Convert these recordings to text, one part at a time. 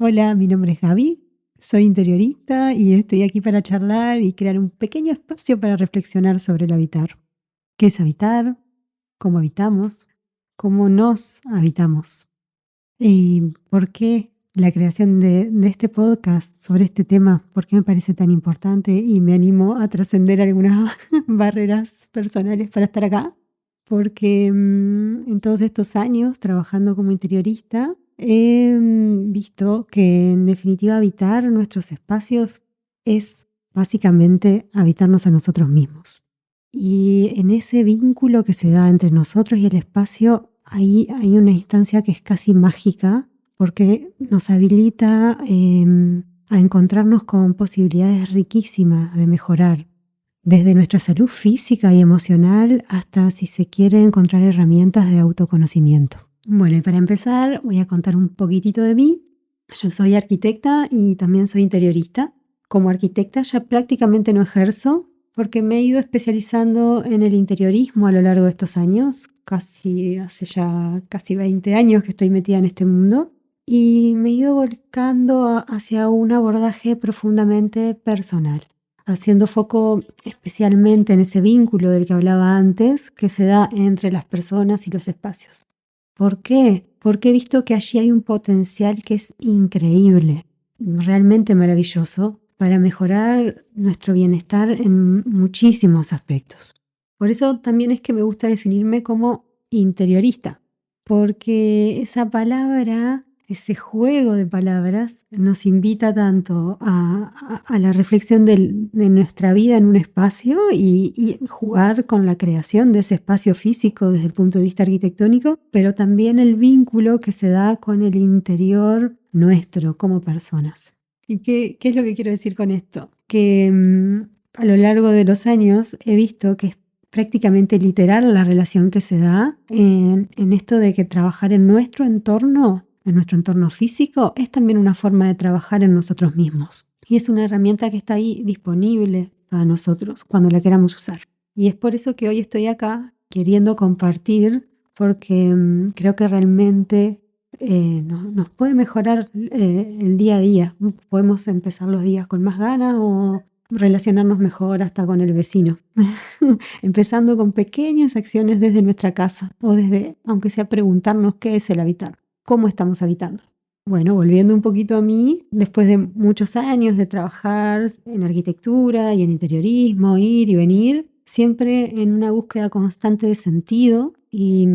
Hola, mi nombre es Gaby, soy interiorista y estoy aquí para charlar y crear un pequeño espacio para reflexionar sobre el habitar. ¿Qué es habitar? ¿Cómo habitamos? ¿Cómo nos habitamos? ¿Y por qué la creación de este podcast sobre este tema? ¿Por qué me parece tan importante y me animo a trascender algunas barreras personales para estar acá? Porque en todos estos años trabajando como interiorista, he visto que en definitiva habitar nuestros espacios es básicamente habitarnos a nosotros mismos. Y en ese vínculo que se da entre nosotros y el espacio, ahí hay una instancia que es casi mágica porque nos habilita a encontrarnos con posibilidades riquísimas de mejorar desde nuestra salud física y emocional hasta, si se quiere, encontrar herramientas de autoconocimiento. Bueno, y para empezar voy a contar un poquitito de mí. Yo soy arquitecta y también soy interiorista. Como arquitecta ya prácticamente no ejerzo porque me he ido especializando en el interiorismo a lo largo de estos años. Hace ya casi 20 años que estoy metida en este mundo y me he ido volcando hacia un abordaje profundamente personal, haciendo foco especialmente en ese vínculo del que hablaba antes, que se da entre las personas y los espacios. ¿Por qué? Porque he visto que allí hay un potencial que es increíble, realmente maravilloso, para mejorar nuestro bienestar en muchísimos aspectos. Por eso también es que me gusta definirme como interiorista, porque esa palabra, ese juego de palabras, nos invita tanto a la reflexión de nuestra vida en un espacio y jugar con la creación de ese espacio físico desde el punto de vista arquitectónico, pero también el vínculo que se da con el interior nuestro como personas. ¿Y qué es lo que quiero decir con esto? Que a lo largo de los años he visto que es prácticamente literal la relación que se da en esto de que trabajar en nuestro entorno físico, es también una forma de trabajar en nosotros mismos. Y es una herramienta que está ahí disponible para nosotros cuando la queramos usar. Y es por eso que hoy estoy acá queriendo compartir, porque creo que realmente nos puede mejorar el día a día. Podemos empezar los días con más ganas o relacionarnos mejor hasta con el vecino. Empezando con pequeñas acciones desde nuestra casa o desde, aunque sea preguntarnos qué es el habitar, cómo estamos habitando. Bueno, volviendo un poquito a mí, después de muchos años de trabajar en arquitectura y en interiorismo, ir y venir, siempre en una búsqueda constante de sentido y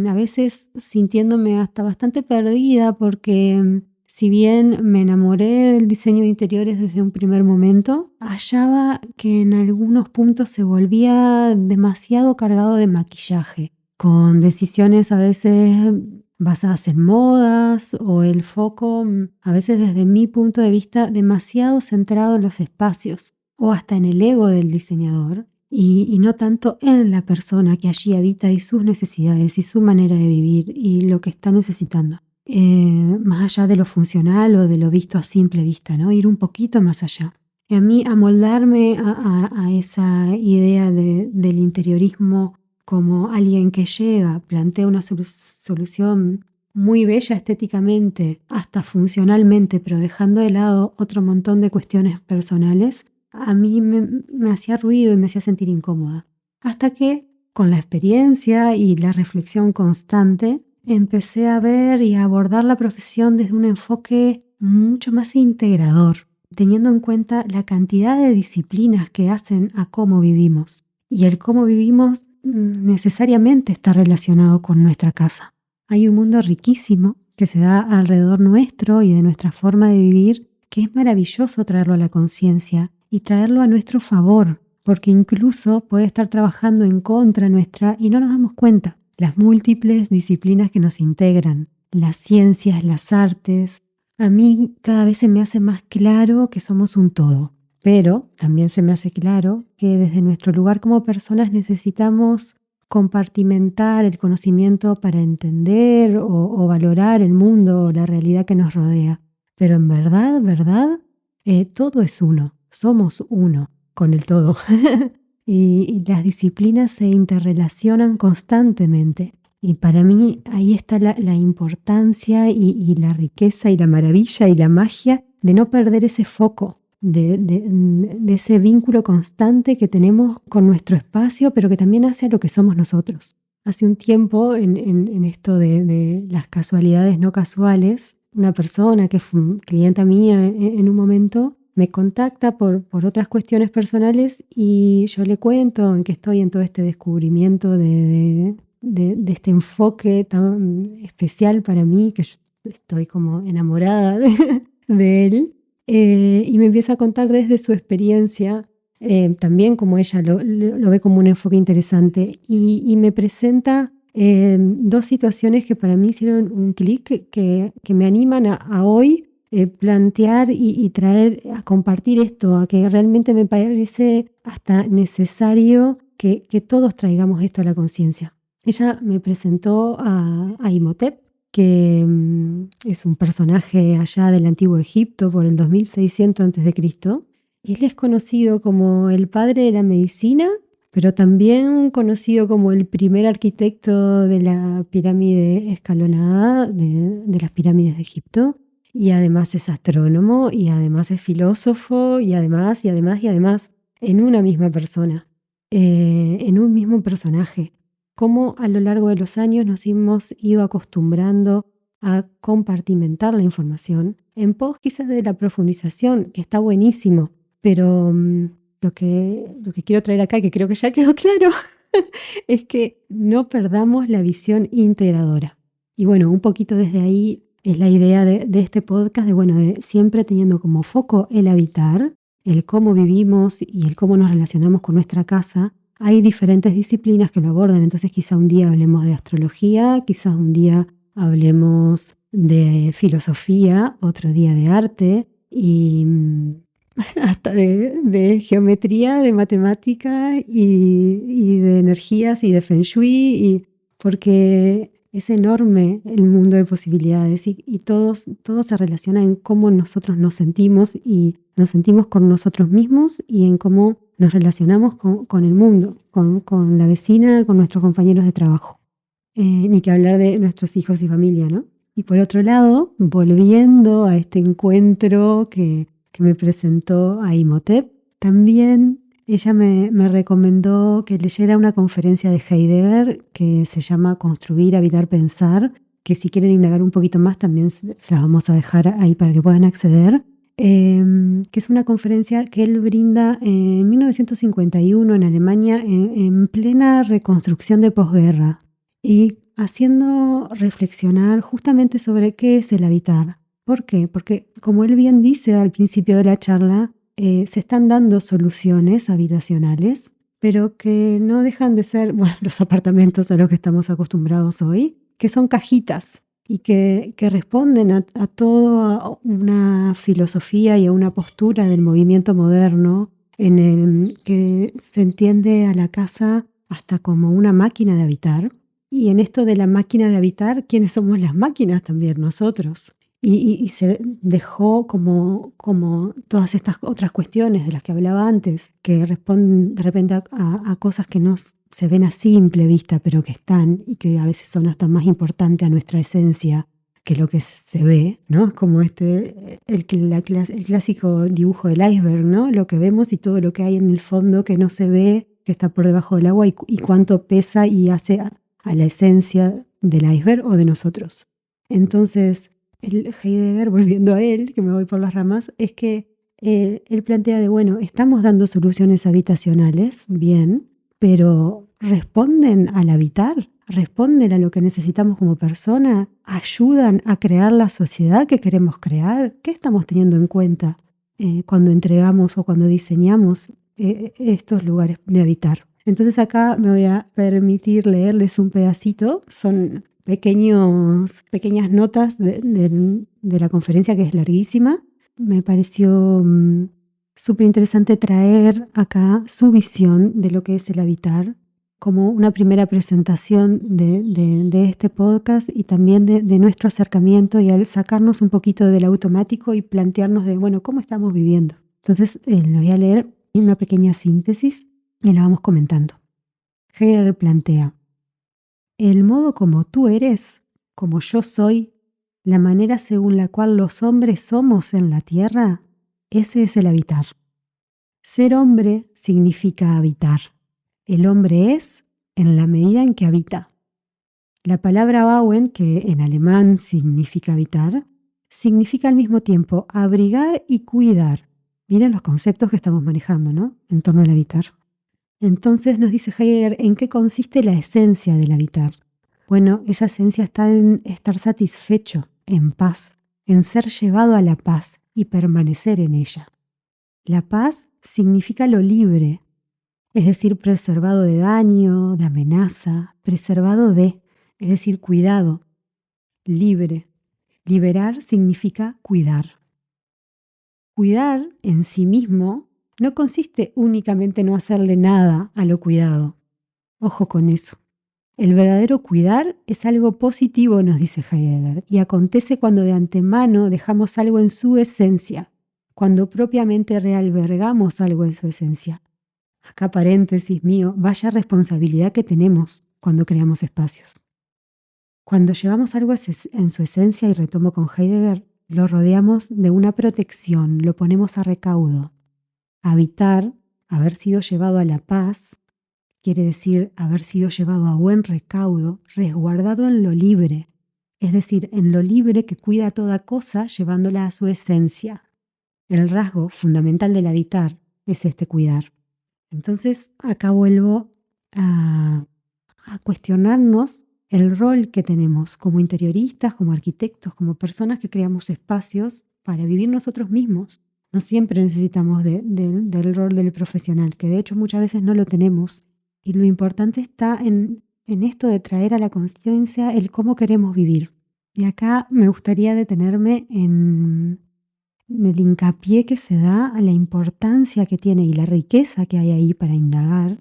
a veces sintiéndome hasta bastante perdida porque si bien me enamoré del diseño de interiores desde un primer momento, hallaba que en algunos puntos se volvía demasiado cargado de maquillaje, con decisiones a veces basadas en modas o el foco, a veces desde mi punto de vista, demasiado centrado en los espacios o hasta en el ego del diseñador y no tanto en la persona que allí habita y sus necesidades y su manera de vivir y lo que está necesitando. Más allá de lo funcional o de lo visto a simple vista, ¿no? Ir un poquito más allá. Y a mí amoldarme a esa idea del interiorismo como alguien que llega, plantea una solución muy bella estéticamente, hasta funcionalmente, pero dejando de lado otro montón de cuestiones personales, a mí me hacía ruido y me hacía sentir incómoda. Hasta que, con la experiencia y la reflexión constante, empecé a ver y a abordar la profesión desde un enfoque mucho más integrador, teniendo en cuenta la cantidad de disciplinas que hacen a cómo vivimos. Y el cómo vivimos necesariamente está relacionado con nuestra casa. Hay un mundo riquísimo que se da alrededor nuestro y de nuestra forma de vivir, que es maravilloso traerlo a la conciencia y traerlo a nuestro favor, porque incluso puede estar trabajando en contra nuestra y no nos damos cuenta. Las múltiples disciplinas que nos integran, las ciencias, las artes, a mí cada vez se me hace más claro que somos un todo. Pero también se me hace claro que desde nuestro lugar como personas necesitamos compartimentar el conocimiento para entender o valorar el mundo o la realidad que nos rodea. Pero en verdad, todo es uno, somos uno con el todo. Y las disciplinas se interrelacionan constantemente. Y para mí ahí está la importancia y la riqueza y la maravilla y la magia de no perder ese foco, de ese vínculo constante que tenemos con nuestro espacio, pero que también hace a lo que somos nosotros. Hace un tiempo, en esto de las casualidades no casuales, una persona que fue clienta mía en un momento me contacta por otras cuestiones personales y yo le cuento en que estoy en todo este descubrimiento de este enfoque tan especial para mí, que yo estoy como enamorada de él. Y me empieza a contar desde su experiencia, también como ella lo ve como un enfoque interesante, y me presenta dos situaciones que para mí hicieron un clic, que me animan a hoy plantear y traer a compartir esto, a que realmente me parece hasta necesario que todos traigamos esto a la conciencia. Ella me presentó a Imhotep, que es un personaje allá del antiguo Egipto por el 2600 a.C. Él es conocido como el padre de la medicina, pero también conocido como el primer arquitecto de la pirámide escalonada de las pirámides de Egipto. Y además es astrónomo, y además es filósofo, y además, en una misma persona, en un mismo personaje. Cómo a lo largo de los años nos hemos ido acostumbrando a compartimentar la información en pos quizás de la profundización, que está buenísimo, pero lo que quiero traer acá, que creo que ya quedó claro, es que no perdamos la visión integradora. Y bueno, un poquito desde ahí es la idea de este podcast, de siempre teniendo como foco el habitar, el cómo vivimos y el cómo nos relacionamos con nuestra casa. Hay diferentes disciplinas que lo abordan, entonces quizá un día hablemos de astrología, quizás un día hablemos de filosofía, otro día de arte y hasta de geometría, de matemática y de energías y de feng shui, porque es enorme el mundo de posibilidades y todo se relaciona en cómo nosotros nos sentimos y nos sentimos con nosotros mismos y en cómo nos relacionamos con el mundo, con la vecina, con nuestros compañeros de trabajo. Ni que hablar de nuestros hijos y familia, ¿no? Y por otro lado, volviendo a este encuentro que me presentó a Imhotep, también ella me recomendó que leyera una conferencia de Heidegger que se llama Construir, Habitar, Pensar, que si quieren indagar un poquito más también se las vamos a dejar ahí para que puedan acceder, que es una conferencia que él brinda en 1951 en Alemania, en plena reconstrucción de posguerra, y haciendo reflexionar justamente sobre qué es el habitar. ¿Por qué? Porque, como él bien dice al principio de la charla, se están dando soluciones habitacionales, pero que no dejan de ser, bueno, los apartamentos a los que estamos acostumbrados hoy, que son cajitas y que responden a toda una filosofía y a una postura del movimiento moderno en el que se entiende a la casa hasta como una máquina de habitar. Y en esto de la máquina de habitar, ¿quiénes somos las máquinas? También nosotros. Y se dejó como todas estas otras cuestiones de las que hablaba antes, que responden de repente a cosas que no se ven a simple vista, pero que están y que a veces son hasta más importantes a nuestra esencia que lo que se ve, ¿no? Como el clásico dibujo del iceberg, ¿no? Lo que vemos y todo lo que hay en el fondo que no se ve, que está por debajo del agua y cuánto pesa y hace a la esencia del iceberg o de nosotros. Entonces, el Heidegger, volviendo a él, que me voy por las ramas, es que él plantea estamos dando soluciones habitacionales, bien, pero ¿responden al habitar? ¿Responden a lo que necesitamos como persona? ¿Ayudan a crear la sociedad que queremos crear? ¿Qué estamos teniendo en cuenta cuando entregamos o cuando diseñamos estos lugares de habitar? Entonces acá me voy a permitir leerles un pedacito. Son pequeñas notas de la conferencia, que es larguísima. Me pareció súper interesante traer acá su visión de lo que es el habitar como una primera presentación de este podcast y también de nuestro acercamiento y al sacarnos un poquito del automático y plantearnos ¿cómo estamos viviendo? Entonces, les voy a leer una pequeña síntesis y la vamos comentando. Heidegger plantea: El modo como tú eres, como yo soy, la manera según la cual los hombres somos en la tierra, ese es el habitar. Ser hombre significa habitar. El hombre es en la medida en que habita. La palabra Bauen, que en alemán significa habitar, significa al mismo tiempo abrigar y cuidar. Miren los conceptos que estamos manejando, ¿no? En torno al habitar. Entonces nos dice Heidegger en qué consiste la esencia del habitar. Bueno, esa esencia está en estar satisfecho, en paz, en ser llevado a la paz y permanecer en ella. La paz significa lo libre, es decir, preservado de daño, de amenaza, preservado de, es decir, cuidado, libre. Liberar significa cuidar. Cuidar en sí mismo no consiste únicamente en no hacerle nada a lo cuidado. Ojo con eso. El verdadero cuidar es algo positivo, nos dice Heidegger, y acontece cuando de antemano dejamos algo en su esencia, cuando propiamente realbergamos algo en su esencia. Acá paréntesis mío, vaya responsabilidad que tenemos cuando creamos espacios. Cuando llevamos algo en su esencia, y retomo con Heidegger, lo rodeamos de una protección, lo ponemos a recaudo. Habitar, haber sido llevado a la paz, quiere decir haber sido llevado a buen recaudo, resguardado en lo libre, es decir, en lo libre que cuida toda cosa llevándola a su esencia. El rasgo fundamental del habitar es este cuidar. Entonces, acá vuelvo a cuestionarnos el rol que tenemos como interioristas, como arquitectos, como personas que creamos espacios para vivir nosotros mismos. No siempre necesitamos del rol del profesional, que de hecho muchas veces no lo tenemos. Y lo importante está en esto de traer a la conciencia el cómo queremos vivir. Y acá me gustaría detenerme en el hincapié que se da a la importancia que tiene y la riqueza que hay ahí para indagar.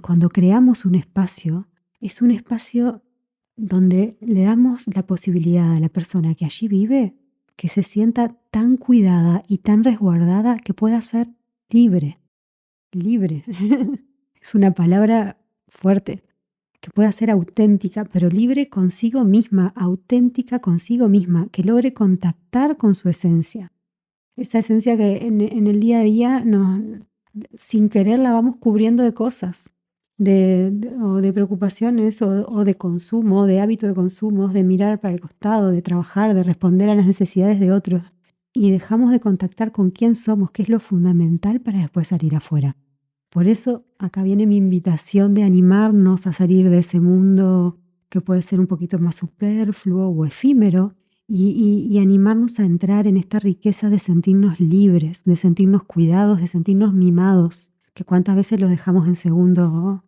Cuando creamos un espacio, es un espacio donde le damos la posibilidad a la persona que allí vive que se sienta tan cuidada y tan resguardada que pueda ser libre. Libre. Es una palabra fuerte. Que pueda ser auténtica, pero libre consigo misma, auténtica consigo misma, que logre contactar con su esencia. Esa esencia que en el día a día sin querer la vamos cubriendo de cosas, o de preocupaciones, o de consumo, de hábito de consumo, de mirar para el costado, de trabajar, de responder a las necesidades de otros. Y dejamos de contactar con quién somos, que es lo fundamental para después salir afuera. Por eso acá viene mi invitación de animarnos a salir de ese mundo que puede ser un poquito más superfluo o efímero y animarnos a entrar en esta riqueza de sentirnos libres, de sentirnos cuidados, de sentirnos mimados, que cuántas veces lo dejamos en segundo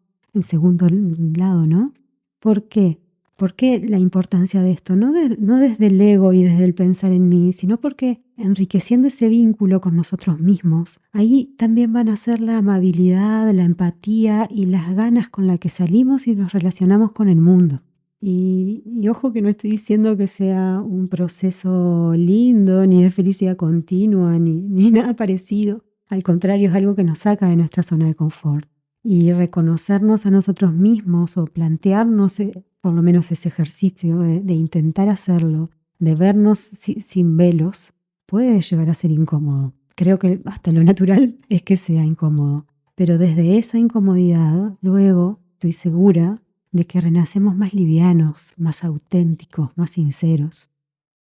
lado, ¿no? ¿Por qué? ¿Por qué la importancia de esto? No desde el ego y desde el pensar en mí, sino porque enriqueciendo ese vínculo con nosotros mismos, ahí también van a ser la amabilidad, la empatía y las ganas con las que salimos y nos relacionamos con el mundo. Y ojo que no estoy diciendo que sea un proceso lindo, ni de felicidad continua, ni nada parecido. Al contrario, es algo que nos saca de nuestra zona de confort. Y reconocernos a nosotros mismos o plantearnos por lo menos ese ejercicio de intentar hacerlo, de vernos sin velos, puede llegar a ser incómodo. Creo que hasta lo natural es que sea incómodo. Pero desde esa incomodidad, luego, estoy segura de que renacemos más livianos, más auténticos, más sinceros.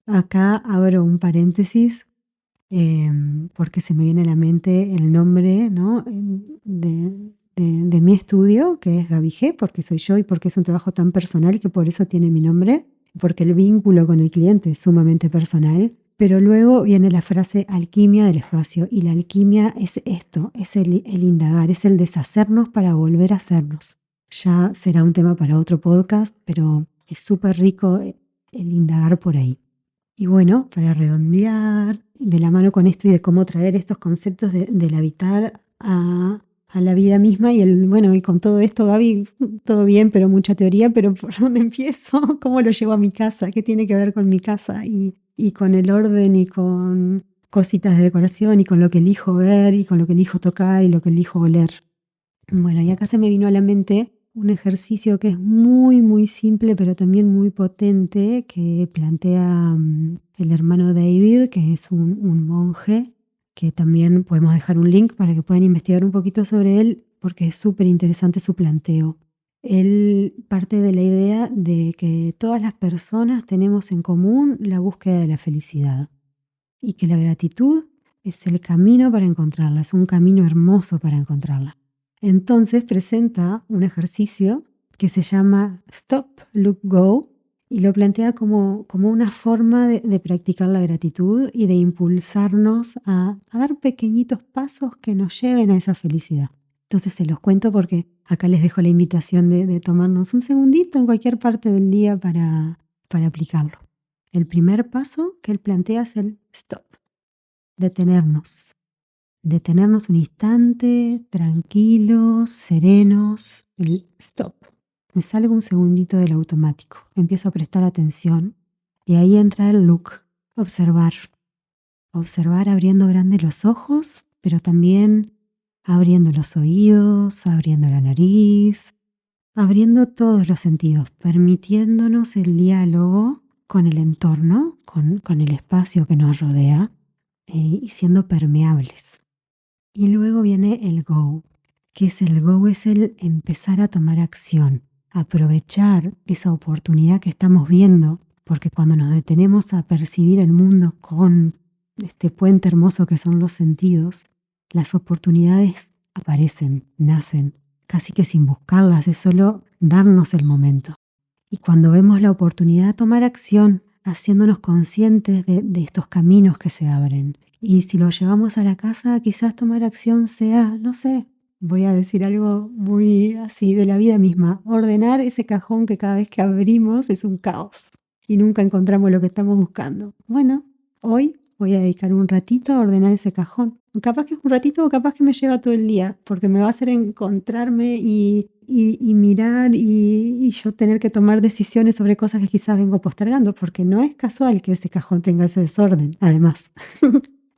Acá abro un paréntesis porque se me viene a la mente el nombre, ¿no? de mi estudio, que es Gaby G, porque soy yo y porque es un trabajo tan personal que por eso tiene mi nombre, porque el vínculo con el cliente es sumamente personal. Pero luego viene la frase alquimia del espacio, y la alquimia es esto, es el indagar, es el deshacernos para volver a hacernos. Ya será un tema para otro podcast, pero es súper rico el indagar por ahí. Y bueno, para redondear, de la mano con esto y de cómo traer estos conceptos del habitar a la vida misma y con todo esto, Gaby, todo bien, pero mucha teoría, pero ¿por dónde empiezo? ¿Cómo lo llevo a mi casa? ¿Qué tiene que ver con mi casa? Y con el orden y con cositas de decoración y con lo que elijo ver y con lo que elijo tocar y lo que elijo oler. Bueno, y acá se me vino a la mente un ejercicio que es muy, muy simple, pero también muy potente, que plantea el hermano David, que es un monje, que también podemos dejar un link para que puedan investigar un poquito sobre él, porque es súper interesante su planteo. Él parte de la idea de que todas las personas tenemos en común la búsqueda de la felicidad y que la gratitud es el camino para encontrarla, es un camino hermoso para encontrarla. Entonces presenta un ejercicio que se llama Stop, Look, Go y lo plantea como una forma de practicar la gratitud y de impulsarnos a dar pequeñitos pasos que nos lleven a esa felicidad. Entonces se los cuento porque acá les dejo la invitación de tomarnos un segundito en cualquier parte del día para aplicarlo. El primer paso que él plantea es el stop, detenernos. Detenernos un instante, tranquilos, serenos. El stop. Me salgo un segundito del automático. Empiezo a prestar atención y ahí entra el look, observar. Observar abriendo grandes los ojos, pero también abriendo los oídos, abriendo la nariz, abriendo todos los sentidos, permitiéndonos el diálogo con el entorno, con el espacio que nos rodea y siendo permeables. Y luego viene el go, que es el go, es el empezar a tomar acción, aprovechar esa oportunidad que estamos viendo, porque cuando nos detenemos a percibir el mundo con este puente hermoso que son los sentidos, las oportunidades aparecen, nacen, casi que sin buscarlas, es solo darnos el momento. Y cuando vemos la oportunidad de tomar acción, haciéndonos conscientes de estos caminos que se abren. Y si lo llevamos a la casa, quizás tomar acción sea, no sé, voy a decir algo muy así de la vida misma, ordenar ese cajón que cada vez que abrimos es un caos y nunca encontramos lo que estamos buscando. Bueno, hoy voy a dedicar un ratito a ordenar ese cajón. Capaz que es un ratito o capaz que me lleva todo el día, porque me va a hacer encontrarme y mirar y yo tener que tomar decisiones sobre cosas que quizás vengo postergando, porque no es casual que ese cajón tenga ese desorden, además.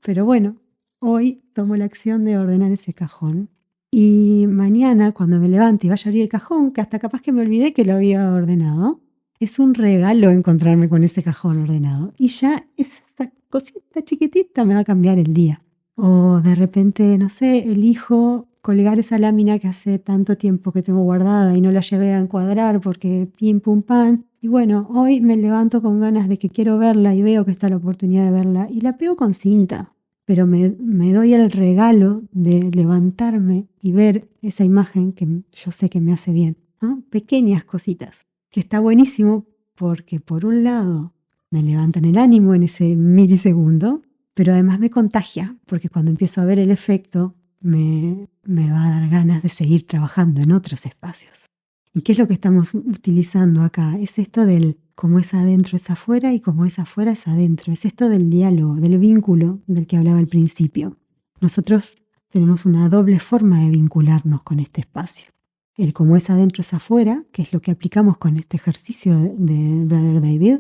Pero bueno, hoy tomo la acción de ordenar ese cajón y mañana cuando me levante y vaya a abrir el cajón, que hasta capaz que me olvidé que lo había ordenado, es un regalo encontrarme con ese cajón ordenado y ya esa cosita chiquitita me va a cambiar el día. O de repente, no sé, elijo colgar esa lámina que hace tanto tiempo que tengo guardada y no la llevé a encuadrar porque pim pum pam. Y bueno, hoy me levanto con ganas de que quiero verla y veo que está la oportunidad de verla y la pego con cinta. Pero me doy el regalo de levantarme y ver esa imagen que yo sé que me hace bien, ¿no? Pequeñas cositas, que está buenísimo porque por un lado me levantan el ánimo en ese milisegundo, pero además me contagia, porque cuando empiezo a ver el efecto me va a dar ganas de seguir trabajando en otros espacios. ¿Y qué es lo que estamos utilizando acá? Es esto del cómo es adentro es afuera y cómo es afuera es adentro. Es esto del diálogo, del vínculo del que hablaba al principio. Nosotros tenemos una doble forma de vincularnos con este espacio. El cómo es adentro es afuera, que es lo que aplicamos con este ejercicio de Brother David,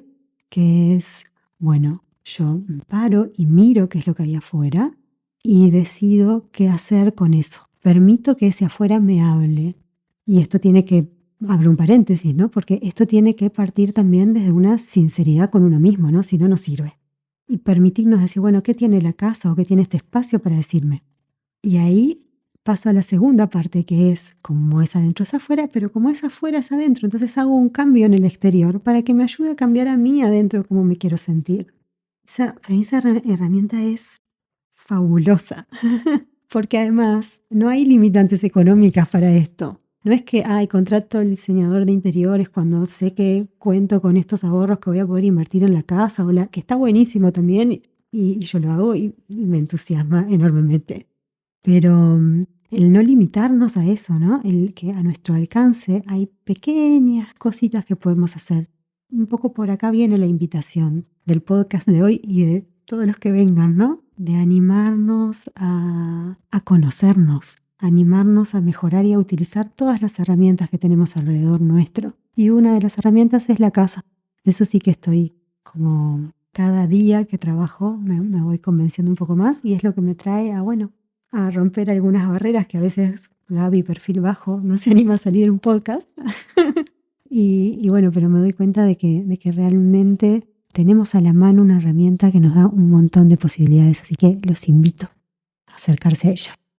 que es, bueno, yo me paro y miro qué es lo que hay afuera y decido qué hacer con eso. Permito que ese afuera me hable. Y esto tiene que, abro un paréntesis, ¿no? Porque esto tiene que partir también desde una sinceridad con uno mismo, ¿no? Si no, no sirve. Y permitirnos decir, bueno, ¿qué tiene la casa o qué tiene este espacio para decirme? Y ahí paso a la segunda parte, que es como es adentro es afuera, pero como es afuera es adentro. Entonces hago un cambio en el exterior para que me ayude a cambiar a mí adentro cómo me quiero sentir. Para mí esa herramienta es fabulosa, porque además no hay limitantes económicas para esto. No es que, contrato al diseñador de interiores cuando sé que cuento con estos ahorros que voy a poder invertir en la casa, que está buenísimo también, y yo lo hago y me entusiasma enormemente. Pero el no limitarnos a eso, ¿no? El que a nuestro alcance hay pequeñas cositas que podemos hacer. Un poco por acá viene la invitación del podcast de hoy y de todos los que vengan, ¿no? De animarnos a conocernos, animarnos a mejorar y a utilizar todas las herramientas que tenemos alrededor nuestro. Y una de las herramientas es la casa. Eso sí que estoy como cada día que trabajo me voy convenciendo un poco más y es lo que me trae a, bueno, a romper algunas barreras que a veces Gaby, perfil bajo, no se anima a salir en un podcast. Y bueno, pero me doy cuenta de que realmente tenemos a la mano una herramienta que nos da un montón de posibilidades, así que los invito a acercarse a ella.